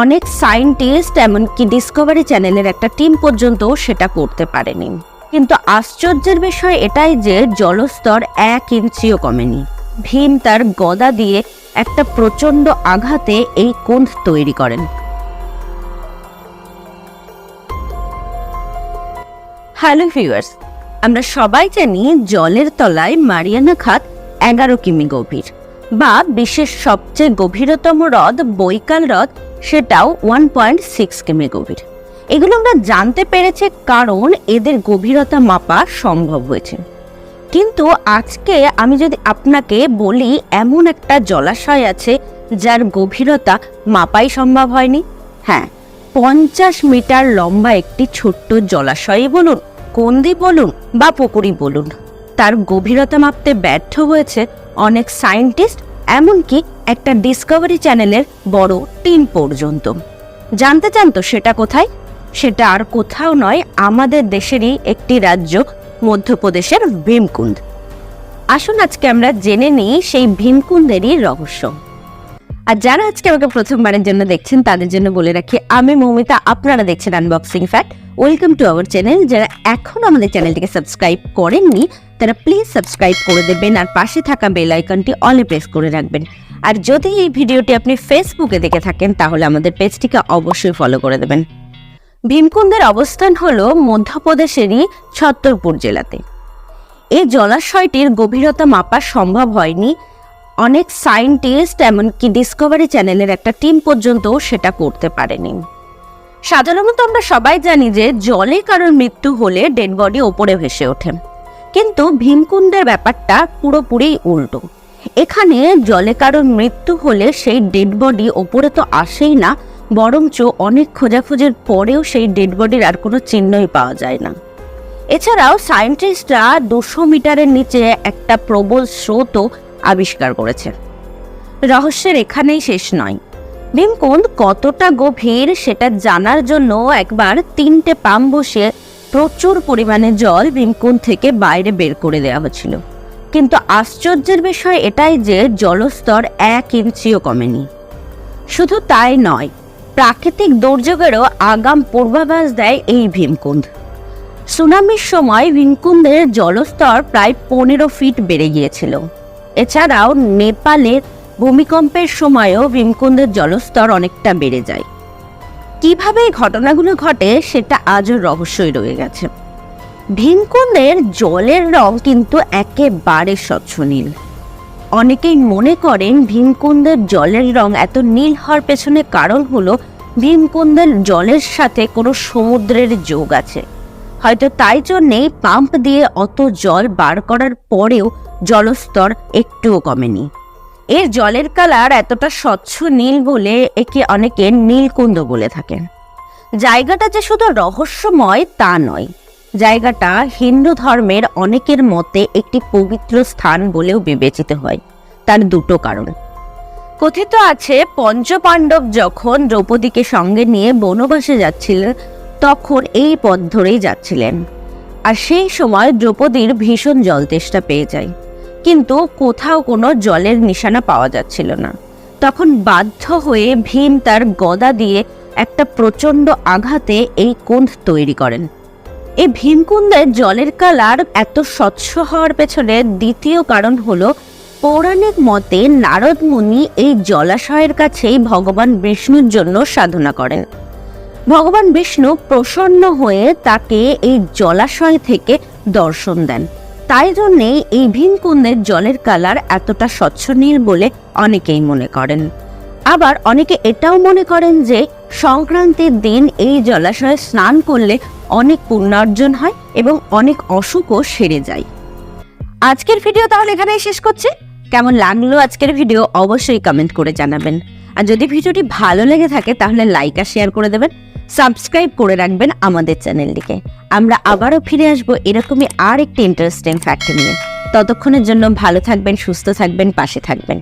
অনেক সায়েন্টিস্ট এমনকি ডিসকভারি চ্যানেলের একটা টিম পর্যন্ত সেটা করতে পারেনি। কিন্তু আশ্চর্যের বিষয় এটাই যে জলস্তর 1 ইঞ্চিও কমেনি। ভীম তার গদা দিয়ে একটা প্রচণ্ড আঘাতে এই কুণ্ড তৈরি করেন। হ্যালো ভিউয়ার্স, আমরা সবাই জানি জলের তলায় মারিয়ানা খাত 11 কিমি গভীর, বা বিশ্বের সবচেয়ে গভীরতম হ্রদ বৈকাল হ্রদ সেটাও 1.6 কিমি গভীর। এগুলো আমরা জানতে পেরেছি কারণ এদের গভীরতা মাপা সম্ভব হয়েছে। কিন্তু আজকে আমি যদি আপনাকে বলি এমন একটা জলাশয় আছে যার গভীরতা মাপাই সম্ভব হয়নি, হ্যাঁ, 50 মিটার লম্বা একটি ছোট্ট জলাশয় বলুন, কন্দি বলুন বা পুকুরি বলুন, তার গভীরতা মাপতে ব্যর্থ হয়েছে অনেক সায়েন্টিস্ট, এমনকি একটা ডিসকভারি চ্যানেলের বড় টিম পর্যন্ত। জানতে চান তো সেটা কোথায়? সেটা আর কোথাও নয়, আমাদের দেশেরই একটি রাজ্য মধ্যপ্রদেশের ভীমকুণ্ড। আসুন আজকে আমরা জেনে নিই সেই ভীমকুণ্ডেরই রহস্য। আর যারা আজকে আমাকে প্রথমবারের জন্য দেখছেন তাদের জন্য বলে রাখি, আমি মৌমিতা, আপনারা দেখছেন unboxing fact. Welcome to our channel. যারা এখনো আমাদের চ্যানেলটিকে সাবস্ক্রাইব করেননি তারা প্লিজ সাবস্ক্রাইব করে দেবেন আর পাশে থাকা বেল আইকনটি অলে প্রেস করে রাখবেন। আর যদি এই ভিডিওটি আপনি ফেসবুকে দেখে থাকেন তাহলে আমাদের পেজটিকে অবশ্যই ফলো করে দেবেন। ভীমকুণ্ডের অবস্থান হলো মধ্যপ্রদেশেরই ছত্তরপুর জেলাতে। এই জলাশয়টির গভীরতা মাপা সম্ভব হয়নি। অনেক সায়েন্টিস্ট এমনকি ডিসকভারি চ্যানেলের একটা টিম পর্যন্ত সেটা করতে পারেনি। সাধারণত আমরা সবাই জানি যে জলে কারোর মৃত্যু হলে ডেড বডি ওপরে ভেসে ওঠে, কিন্তু ভীমকুণ্ডের ব্যাপারটা পুরোপুরি উল্টো। এখানে জলে কারোর মৃত্যু হলে সেই ডেড বডি ওপরে তো আসেই না, বরঞ্চ অনেক খোঁজাখুঁজির পরেও সেই ডেড বডির আর কোনো চিহ্নই পাওয়া যায় না। এছাড়াও সায়েন্টিস্টরা 200 মিটারের নিচে একটা প্রবল স্রোতও আবিষ্কার করেছে। রহস্যের এখানেই শেষ নয়। ভীমকুণ্ড কতটা গভীর সেটা জানার জন্য একবার 3টে পাম্প বসিয়ে প্রচুর পরিমাণে জল ভীমকুণ্ড থেকে বাইরে বের করে দেওয়া হয়েছিল। কিন্তু আশ্চর্যের বিষয় এটাই যে জলস্তর 1 ইঞ্চিও কমেনি। শুধু তাই নয়, প্রাকৃতিক দুর্যোগেরও আগাম পূর্বাভাস দেয় এই ভীমকুণ্ড। সুনামির সময় ভীমকুণ্ডের জলস্তর প্রায় 15 ফিট বেড়ে গিয়েছিল। এছাড়াও নেপালের ভূমিকম্পের সময়ও ভীমকুণ্ডের জলস্তর অনেকটা বেড়ে যায়। কিভাবে এই ঘটনাগুলো ঘটে সেটা আজও রহস্যই রয়ে গেছে। ভীমকুণ্ডের জলের রং কিন্তু একেবারে স্বচ্ছ নীল। অনেকেই মনে করেন ভীমকুণ্ডের জলের রং এত নীল হওয়ার পেছনে কারণ হলো ভীমকুণ্ডের জলের সাথে কোনো সমুদ্রের যোগ আছে। হয়তো তাই জন্যেই পাম্প দিয়ে অত জল বার করার পরেও জলস্তর একটুও কমেনি। এর জলের কালার এতটা স্বচ্ছ নীল বলে একে অনেকে নীলকুণ্ড বলে থাকেন। জায়গাটা যে শুধু রহস্যময় তা নয়, জায়গাটা হিন্দু ধর্মের অনেকের মতে একটি পবিত্র স্থান বলেও বিবেচিত হয়। তার দুটো কারণ। কথিত আছে পঞ্চপাণ্ডব যখন দ্রৌপদীকে সঙ্গে নিয়ে বনবাসে যাচ্ছিলেন তখন এই পথ ধরেই যাচ্ছিলেন, আর সেই সময় দ্রৌপদীর ভীষণ জল তেষ্টা পেয়ে যায়, কিন্তু কোথাও কোনো জলের নিশানা পাওয়া যাচ্ছিল না। তখন বাধ্য হয়ে ভীম তার গদা দিয়ে একটা প্রচণ্ড আঘাতে এই কুণ্ড তৈরি করেন। এই ভীমকুণ্ডের জলের কালার এত স্বচ্ছ হওয়ার পেছনে দ্বিতীয় কারণ হলো পৌরাণিক মতে নারদ মুনি এই জলাশয়ের কাছেই ভগবান বিষ্ণুর জন্য সাধনা করেন। ভগবান বিষ্ণু প্রসন্ন হয়ে তাকে এই জলাশয় থেকে দর্শন দেন। তাই জন্যে এই ভীমকুণ্ডের জলের কালার এতটা স্বচ্ছ নীল বলে অনেকেই মনে করেন। আবার অনেকে এটাও মনে করেন যে সংক্রান্তির দিন এই জলাশয়ে স্নান করলে অনেক পুণ্যার্জন হয় এবং অনেক অসুখও সেরে যায়। আজকের ভিডিও তাহলে এখানেই শেষ করছি। কেমন লাগলো আজকের ভিডিও অবশ্যই কমেন্ট করে জানাবেন। আর যদি ভিডিওটি ভালো লেগে থাকে তাহলে লাইক আর শেয়ার করে দেবেন, সাবস্ক্রাইব করে রাখবেন আমাদের চ্যানেলটিকে। আমরা আবারও ফিরে আসবো এরকমই আর একটি ইন্টারেস্টিং ফ্যাক্ট নিয়ে। ততক্ষণের জন্য ভালো থাকবেন, সুস্থ থাকবেন, পাশে থাকবেন।